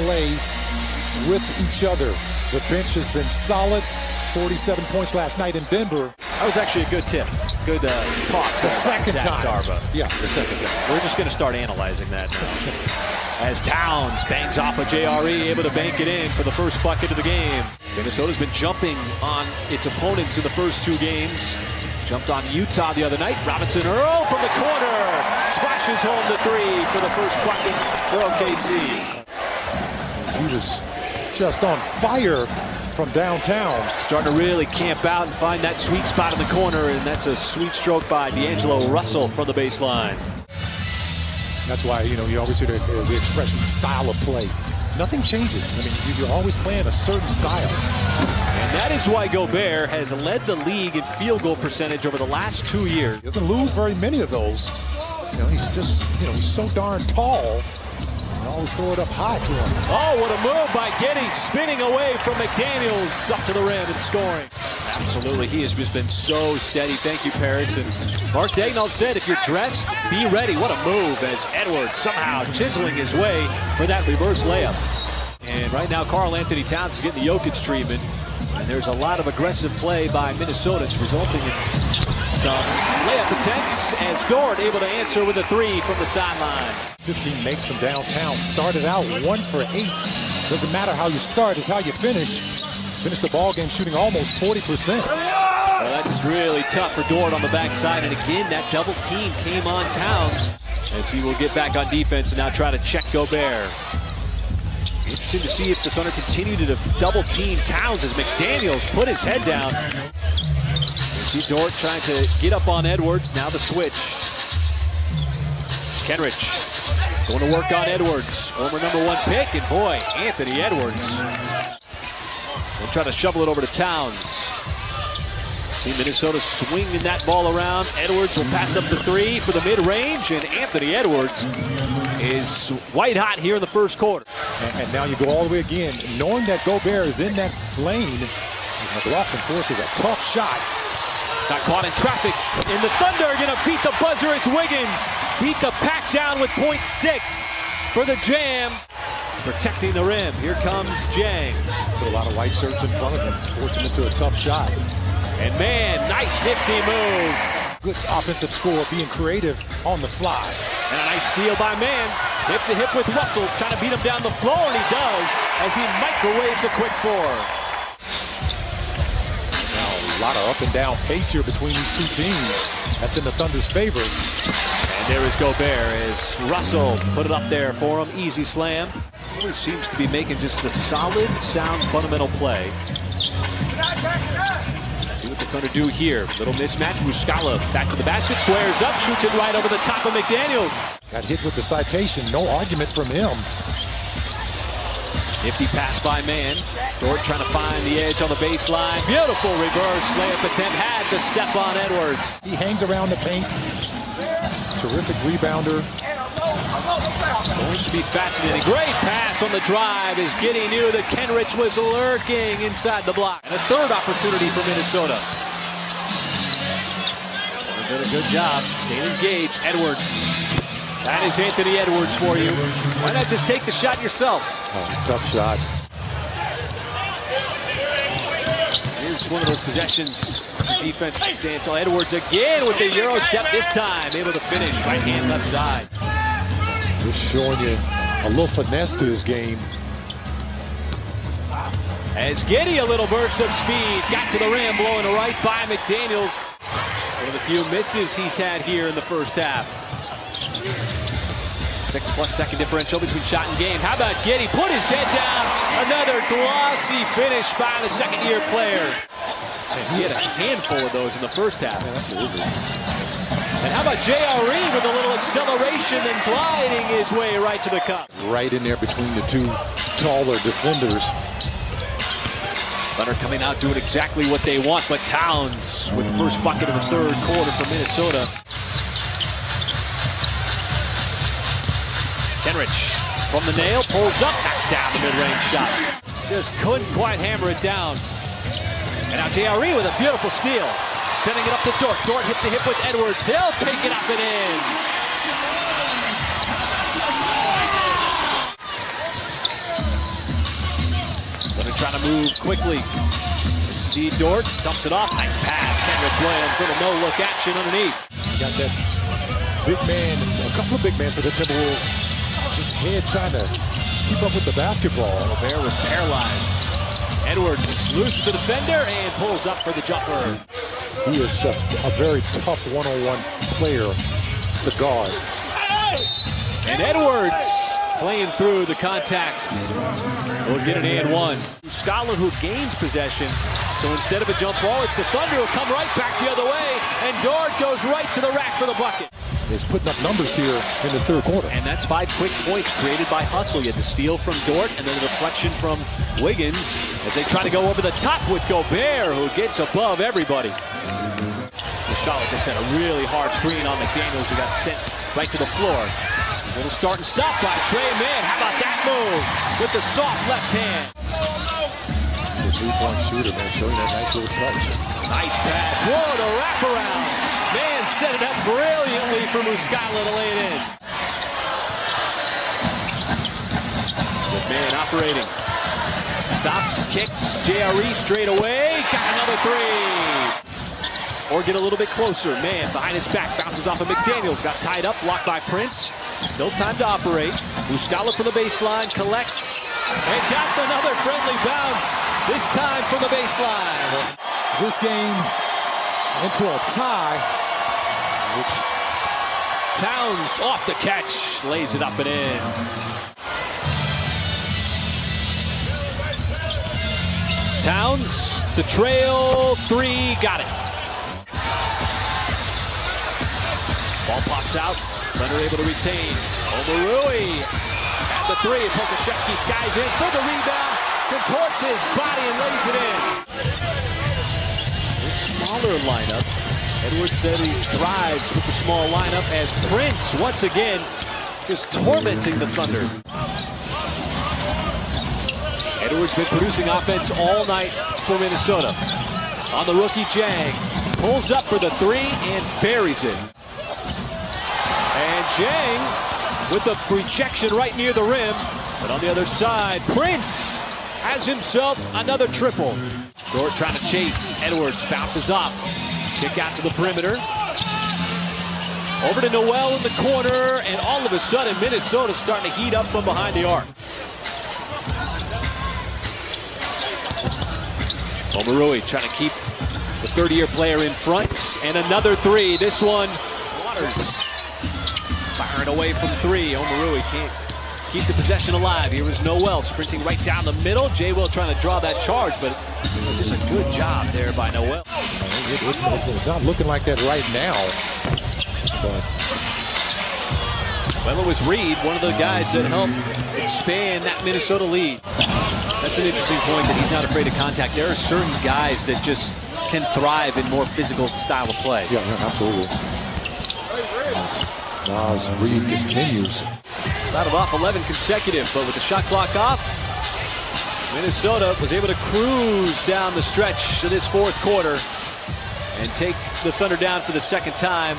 play with each other. The bench has been solid. 47 points last night in Denver. That was actually a good tip. Good toss. The second time. Yeah, the second time. We're just going to start analyzing that now. As Towns bangs off a JRE, able to bank it in for the first bucket of the game. Minnesota's been jumping on its opponents in the first two games. Jumped on Utah the other night. Robinson Earl from the corner. Splashes home the three for the first bucket for OKC. He was just on fire from downtown. Starting to really camp out and find that sweet spot in the corner, and that's a sweet stroke by D'Angelo Russell from the baseline. That's why, you always hear the expression style of play. Nothing changes. I mean, you're always playing a certain style. And that is why Gobert has led the league in field goal percentage over the last 2 years. He doesn't lose very many of those. He's just, he's so darn tall. And always throw it up high to him. Oh, what a move by Giddey, spinning away from McDaniels up to the rim and scoring. Absolutely, he has just been so steady. Thank you, Paris. And Mark Daigneault said, if you're dressed, be ready. What a move as Edwards somehow chiseling his way for that reverse layup. And right now, Karl Anthony Towns is getting the Jokic treatment. And there's a lot of aggressive play by Minnesota. It's resulting in some layup attempts as Dort able to answer with a three from the sideline. 15 makes from downtown. Started out 1 for 8. Doesn't matter how you start, it's how you finish. Finished the ball game shooting almost 40%. Well, that's really tough for Dort on the backside. And again, that double team came on Towns as he will get back on defense and now try to check Gobert. Interesting to see if the Thunder continue to double team Towns as McDaniels put his head down. You see Dort trying to get up on Edwards. Now the switch. Kenrich going to work on Edwards. Former #1 pick, and boy, Anthony Edwards will try to shovel it over to Towns. See Minnesota swinging that ball around. Edwards will pass up the three for the mid-range, and Anthony Edwards is white hot here in the first quarter. And now you go all the way again, knowing that Gobert is in that lane. As McLaughlin forces a tough shot. Got caught in traffic, and the Thunder are going to beat the buzzer as Wiggins beat the pack down with .6 for the jam. Protecting the rim. Here comes Jang. Put a lot of white shirts in front of him, forced him into a tough shot. And man, nice nifty move. Good offensive score, being creative on the fly. And a nice steal by Man. Hip to hip with Russell, trying to beat him down the floor, and he does as he microwaves a quick four. Now a lot of up and down pace here between these two teams. That's in the Thunder's favor. And there is Gobert as Russell put it up there for him. Easy slam. Really seems to be making just a solid, sound, fundamental play. See what the Thunder do here. Little mismatch. Muscala back to the basket, squares up, shoots it right over the top of McDaniels. Got hit with the citation. No argument from him. Nifty pass by Man. Dort trying to find the edge on the baseline. Beautiful reverse layup attempt. Had the step on Edwards. He hangs around the paint. Terrific rebounder. Going to be fascinating. Great pass on the drive as Giddey knew that Kenrich was lurking inside the block. And a third opportunity for Minnesota. Did a good job. Staying engaged. Edwards. That is Anthony Edwards for you. Why not just take the shot yourself? Oh, tough shot. Here's one of those possessions. Defense stands tall. Edwards again with the Euro step this time. Able to finish right hand, left side. Just showing you a little finesse to his game. As Giddey, a little burst of speed. Got to the rim, blowing it right by McDaniels. One of the few misses he's had here in the first half. 6+ second differential between shot and game. How about Giddey? Put his head down. Another glossy finish by the second-year player. And he had a handful of those in the first half. Yeah, absolutely. And how about JRE with a little acceleration and gliding his way right to the cup. Right in there between the two taller defenders. Thunder coming out doing exactly what they want, but Towns with the first bucket of the third quarter for Minnesota. Kenrich from the nail, pulls up, knocks down the mid-range shot. Just couldn't quite hammer it down. And now JRE with a beautiful steal. Sending it up to Dort. Dort hip to hip with Edwards. He'll take it up and in. to move quickly. See Dort, dumps it off. Nice pass. Kenrich Williams, little no-look action underneath. Got that big man, a couple of big men for the Timberwolves. Just head trying to keep up with the basketball. Gobert was paralyzed. Edwards loses the defender and pulls up for the jumper. He is just a very tough one-on-one player to guard. And Edwards playing through the contact. We'll get an and one. Muscala who gains possession. So instead of a jump ball, it's the Thunder who come right back the other way. And Dort goes right to the rack for the bucket. He's putting up numbers here in this third quarter. And that's 5 quick points created by hustle. You had the steal from Dort and then the deflection from Wiggins as they try to go over the top with Gobert, who gets above everybody. Muscala just sent a really hard screen on McDaniels, who got sent right to the floor. Little start and stop by Trey Mann. How about that move with the soft left hand? The three-point shooter, man, showing that nice little touch. Nice pass. Whoa, the wraparound. Man set it up brilliantly for Muscala to lay it in. Good man operating. Stops, kicks, JRE straight away. Got another three. Or get a little bit closer. Man behind his back, bounces off of McDaniels. Got tied up, blocked by Prince. Still time to operate. Muscala from the baseline, collects, and got another friendly bounce. This time from the baseline. This game into a tie. Towns off the catch, lays it up and in. Towns, the trail, 3, got it. Ball pops out, Thunder able to retain. Omarui at the 3, Pokashevsky skies in for the rebound, contorts his body and lays it in. Smaller lineup. Edwards said he thrives with the small lineup as Prince, once again, just tormenting the Thunder. Edwards been producing offense all night for Minnesota. On the rookie, Jang pulls up for the 3 and buries it. And Jang with a rejection right near the rim. But on the other side, Prince has himself another triple. Dort trying to chase. Edwards bounces off. Kick out to the perimeter. Over to Noel in the corner, and all of a sudden, Minnesota's starting to heat up from behind the arc. Omarui trying to keep the 30-year player in front, and another 3. This one, Waters firing away from 3. Omarui can't keep the possession alive. Here was Noel sprinting right down the middle. J. Will trying to draw that charge, but just a good job there by Noel. It's not looking like that right now. Well, it was Reed, one of the guys that helped expand that Minnesota lead. That's an interesting point, that he's not afraid of contact. There are certain guys that just can thrive in more physical style of play. Yeah, absolutely. Nas Reed continues. Battled off 11 consecutive, but with the shot clock off, Minnesota was able to cruise down the stretch of this fourth quarter and take the Thunder down for the second time.